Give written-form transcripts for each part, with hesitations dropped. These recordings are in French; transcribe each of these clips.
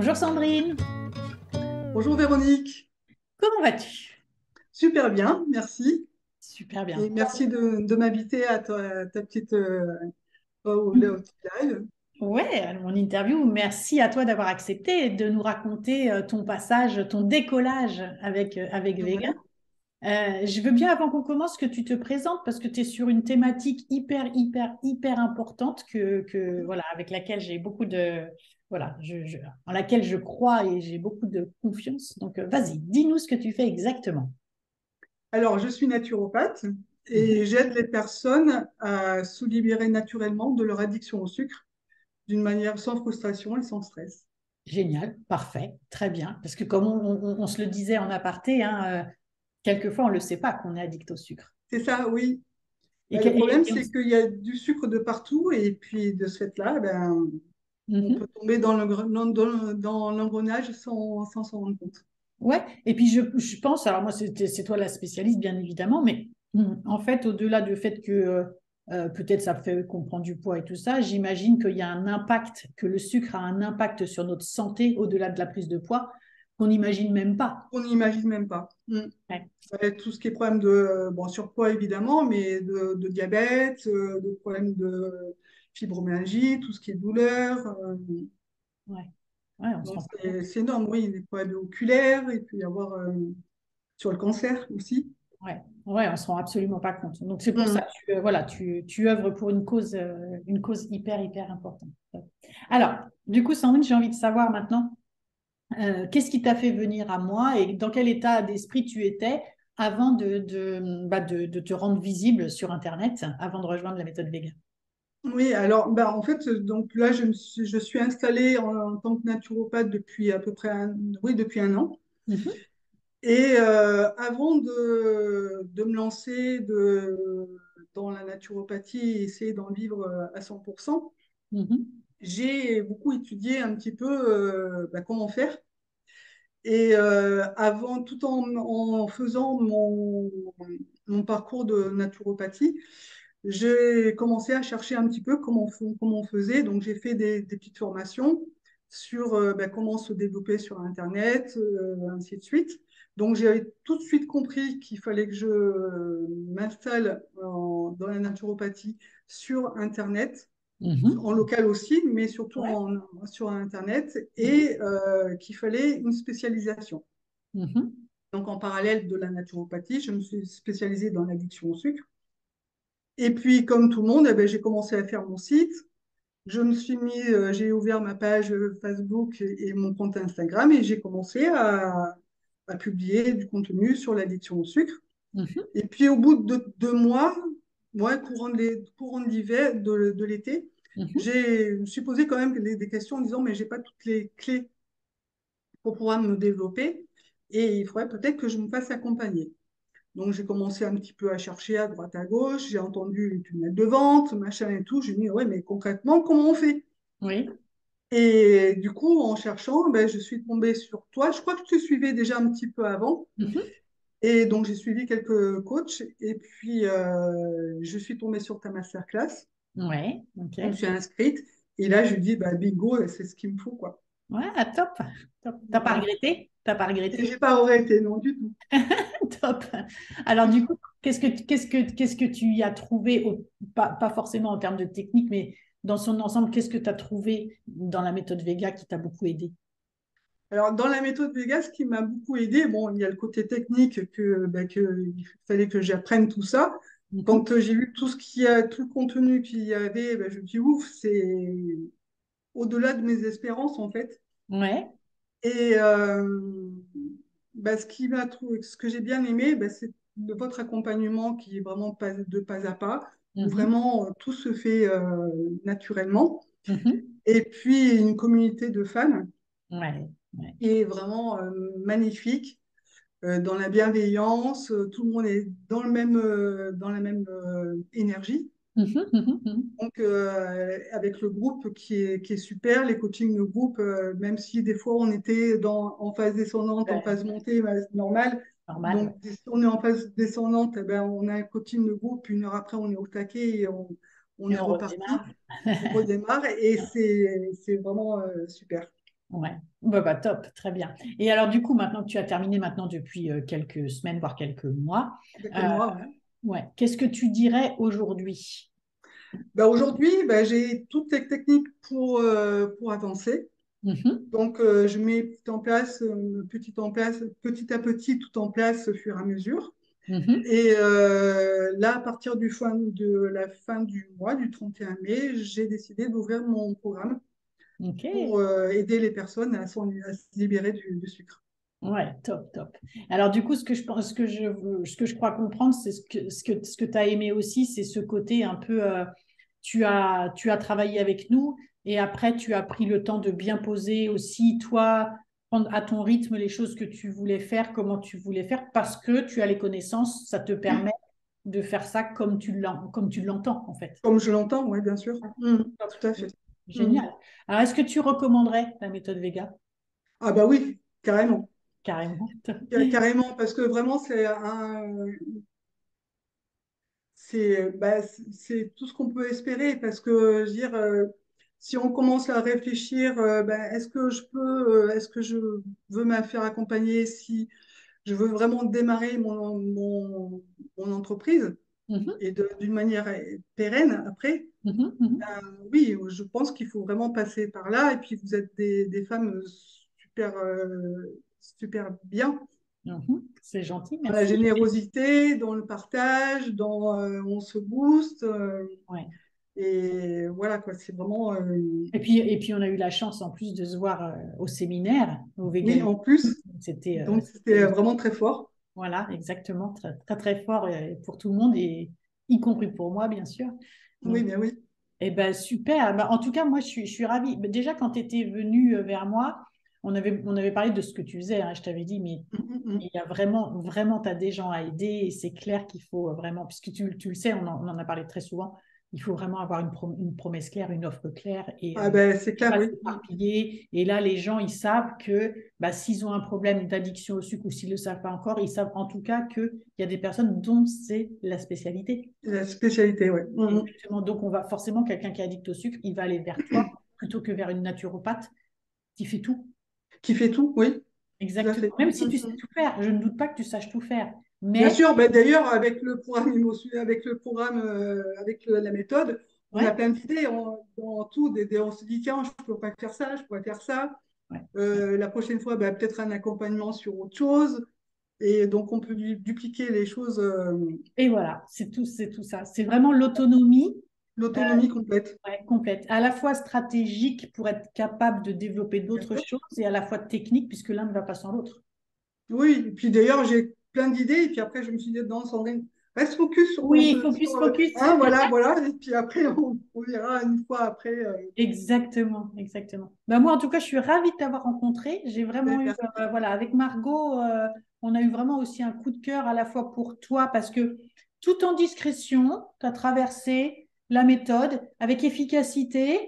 Bonjour Sandrine, Bonjour Véronique, comment vas-tu? super bien, merci. Super bien. Et merci de m'inviter à ta petite au petit live. Ouais, mon interview, merci à toi d'avoir accepté de nous raconter ton passage, ton décollage avec Vega. Ouais. Je veux bien, avant qu'on commence, que tu te présentes parce que tu es sur une thématique hyper importante voilà, avec laquelle j'ai beaucoup de, voilà, en laquelle je crois et j'ai beaucoup de confiance. Donc, vas-y, dis-nous ce que tu fais exactement. Alors, je suis naturopathe Mhm. et j'aide les personnes à se libérer naturellement de leur addiction au sucre d'une manière sans frustration et sans stress. Génial, parfait, très bien. Parce que comme on se le disait en aparté, hein, quelquefois on ne le sait pas qu'on est addict au sucre. C'est ça, oui. Et, Ben, que- le problème, et- et c'est qu'il y a du sucre de partout et puis de ce fait-là, ben, on peut Mhm. tomber dans dans l'engrenage sans s'en rendre compte. Ouais, et puis je pense, alors moi c'est toi la spécialiste bien évidemment, mais en fait au-delà du fait que peut-être ça fait qu'on prend du poids et tout ça, j'imagine qu'il y a un impact, que le sucre a un impact sur notre santé au-delà de la prise de poids qu'on n'imagine même pas. On n'imagine même pas. Ouais. Tout ce qui est problème de bon, surpoids évidemment, mais de diabète, de problèmes de fibromyalgie, tout ce qui est douleur. Ouais. Ouais, on se Donc rend pas compte. c'est énorme, oui, les problèmes oculaires, il peut y avoir sur le cancer aussi. Ouais, ouais, on se rend absolument pas compte. Donc c'est pour ça Mm. que voilà, tu œuvres pour une cause hyper importante. Alors, du coup, Sandrine, j'ai envie de savoir maintenant, qu'est-ce qui t'a fait venir à moi et dans quel état d'esprit tu étais avant de te rendre visible sur Internet, avant de rejoindre la méthode Vega. Oui, alors bah, en fait, donc là, je suis installée en tant que naturopathe depuis à peu près oui, depuis un an. Mhm, Et avant de me lancer dans la naturopathie et essayer d'en vivre à 100%, mhm, j'ai beaucoup étudié un petit peu bah, comment faire. Et avant, tout en faisant mon parcours de naturopathie, j'ai commencé à chercher un petit peu comment on faisait. Donc, j'ai fait des petites formations sur bah, comment se développer sur Internet, ainsi de suite. Donc, j'ai tout de suite compris qu'il fallait que je m'installe dans la naturopathie sur Internet, mhm. en local aussi, mais surtout Ouais. sur Internet, Mhm, et qu'il fallait une spécialisation. mhm. Donc, en parallèle de la naturopathie, je me suis spécialisée dans l'addiction au sucre. Et puis, comme tout le monde, eh ben, j'ai commencé à faire mon site. J'ai ouvert ma page Facebook et mon compte Instagram et j'ai commencé à publier du contenu sur l'addiction au sucre. Mhm, Et puis, au bout de 2 mois, courant de l'hiver, de l'été, mhm. je me suis posé quand même des questions en disant, mais j'ai pas toutes les clés pour pouvoir me développer et il faudrait peut-être que je me fasse accompagner. Donc, j'ai commencé un petit peu à chercher à droite, à gauche. J'ai entendu les tunnels de vente, machin et tout. J'ai dit, ouais, mais concrètement, comment on fait? Oui. Et du coup, en cherchant, ben, je suis tombée sur toi. Je crois que tu suivais déjà un petit peu avant. Mhm. Et donc, j'ai suivi quelques coachs. Et puis, je suis tombée sur ta masterclass. Ouais, ok. Je me suis inscrite. Et là, je dis, bah, bingo, c'est ce qu'il me faut, quoi. Ouais, top. Top. T'as pas Voilà. regretté? T'as pas Et regretté? j'ai pas arrêté, non, du tout. Top. Alors du coup, qu'est-ce que tu y as trouvé, pas forcément en termes de technique, mais dans son ensemble, qu'est-ce que tu as trouvé dans la méthode Vega qui t'a beaucoup aidé? Alors, dans la méthode Vegas, ce qui m'a beaucoup aidé, bon, il y a le côté technique il fallait que j'apprenne tout ça. Mhm. Quand j'ai vu tout le contenu qu'il y avait, ben, je me dis, ouf, c'est au-delà de mes espérances, en fait. Ouais. Et ben, ce que j'ai bien aimé, ben, c'est votre accompagnement qui est vraiment de pas à pas, où Mhm. vraiment tout se fait naturellement. Mhm. Et puis, une communauté de fans Ouais. Ouais. qui est vraiment magnifique dans la bienveillance, tout le monde est dans la même énergie. Mhm. Mhm. Mhm. Donc, avec le groupe qui est super, les coachings de groupe, même si des fois on était en phase descendante, en Ouais. phase montée, bah, c'est normal. Normal, ouais. Donc, si on est en phase descendante, eh ben, on a un coaching de groupe, 1 heure après, on est au taquet et on Et est on reparti, redémarre. on redémarre et c'est vraiment super. Ouais. Bah, top, très bien. Et alors, du coup, maintenant que tu as terminé maintenant depuis quelques semaines, voire quelques mois, Quelques euh, mois, ouais. ouais, qu'est-ce que tu dirais aujourd'hui? Bah, aujourd'hui, bah, j'ai toutes les techniques pour avancer. Mhm, Donc, je mets petit à petit, tout en place au fur et à mesure. mhm. Et là, à partir de la fin du mois, du 31 mai, j'ai décidé d'ouvrir mon programme Ok. pour aider les personnes à se libérer du sucre. Ouais, top, top. Alors du coup, ce que je pense, ce que je crois comprendre, c'est ce que tu as aimé aussi, c'est ce côté un peu, tu as travaillé avec nous et après tu as pris le temps de bien poser aussi, toi, prendre à ton rythme les choses que tu voulais faire, comment tu voulais faire, parce que tu as les connaissances, ça te permet de faire ça comme tu l'entends en fait. Comme je l'entends, oui, bien sûr. Top. Tout à fait. Génial. Mhm. Alors, est-ce que tu recommanderais la méthode Vega? Ah bah oui, carrément. Carrément. Carrément, parce que vraiment, c'est tout ce qu'on peut espérer parce que je veux dire, si on commence à réfléchir, est-ce que je veux me faire accompagner si je veux vraiment démarrer mon entreprise Mhm, et d'une manière pérenne après, mhm, mhm. oui, je pense qu'il faut vraiment passer par là et puis vous êtes des femmes super bien Mhm. C'est gentil, dans la merci. générosité, dans le partage, on se booste. Ouais. Et voilà, quoi, c'est vraiment. Et puis, on a eu la chance en plus de se voir au séminaire, au Oui, Vegan. en plus, donc c'était C'était- vraiment très fort. voilà, exactement, très, très, très fort pour tout le monde, et y compris pour moi, bien sûr. Oui, Donc, bien oui. eh ben, super. Bah, en tout cas, moi, je suis ravie. Bah, déjà, quand tu étais venu vers moi, on avait parlé de ce que tu faisais, hein, je t'avais dit, mais Mm. il y a vraiment, vraiment, tu as des gens à aider et c'est clair qu'il faut vraiment, puisque tu le sais, on en a parlé très souvent, il faut vraiment avoir une promesse claire, une offre claire et Ah ben, c'est clair, pas oui. s'éparpiller. Et là, les gens, ils savent que bah, s'ils ont un problème d'addiction au sucre ou s'ils ne le savent pas encore, ils savent en tout cas qu'il y a des personnes dont c'est la spécialité. La spécialité, oui. Exactement. Donc, on va forcément, quelqu'un qui est addict au sucre, il va aller vers toi plutôt que vers une naturopathe qui fait tout. Qui fait tout, oui, tout à Exactement. fait. Même si tu sais tout faire, je ne doute pas que tu saches tout faire. Bien Mais, sûr, ben, d'ailleurs, avec le programme avec le programme, la méthode, on a ouais, plein d'idées dans tout. On se dit, tiens, je ne peux pas faire ça, je pourrais faire ça. ouais. La prochaine fois, ben, peut-être un accompagnement sur autre chose. Et donc, on peut dupliquer les choses, Et voilà, c'est tout ça. C'est vraiment l'autonomie l'autonomie complète. ouais, complète, à la fois stratégique pour être capable de développer Bien d'autres sûr. choses et à la fois technique puisque l'un ne va pas sans l'autre. Oui, et puis d'ailleurs, j'ai plein d'idées. Et puis après, je me suis dit, non, Sandrine, reste focus Oui, focus, focus. hein, voilà, voilà. Et puis après, on verra une fois après. Exactement, exactement. Ben moi, en tout cas, je suis ravie de t'avoir rencontré. J'ai Ben, vraiment eu, merci. voilà, avec Margot, on a eu vraiment aussi un coup de cœur à la fois pour toi parce que tout en discrétion, tu as traversé la méthode avec efficacité,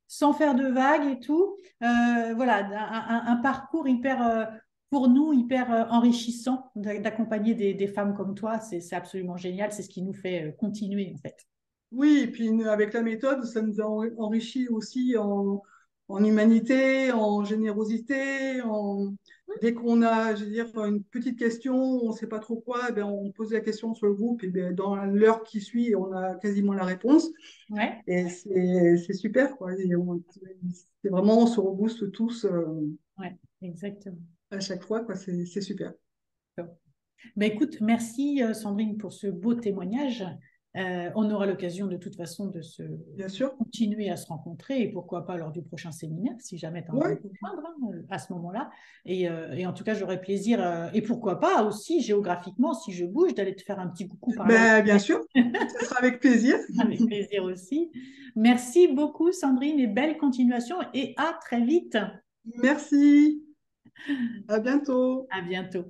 sans faire de vagues et tout. Voilà, un parcours hyper, pour nous, hyper enrichissant d'accompagner des femmes comme toi. C'est absolument génial. C'est ce qui nous fait continuer, en fait. Oui, et puis avec la méthode, ça nous a enrichi aussi en humanité, en générosité. Dès qu'on a, je veux dire, une petite question, on ne sait pas trop quoi, eh ben, on pose la question sur le groupe, et ben, dans l'heure qui suit, on a quasiment la réponse. Ouais, Et c'est super, quoi. C'est vraiment, on se rebooste tous ouais, exactement. à chaque fois, quoi. C'est super. Ben écoute, merci Sandrine pour ce beau témoignage. On aura l'occasion de toute façon Bien sûr. continuer à se rencontrer et pourquoi pas lors du prochain séminaire, si jamais tu as envie de Oui, nous rejoindre à ce moment-là. Et en tout cas, j'aurais plaisir, et pourquoi pas aussi géographiquement, si je bouge, d'aller te faire un petit coucou par là où ben, tu bien es. sûr. Ce sera avec plaisir. Avec plaisir aussi. Merci beaucoup Sandrine et belle continuation et à très vite. Merci. À bientôt. À bientôt.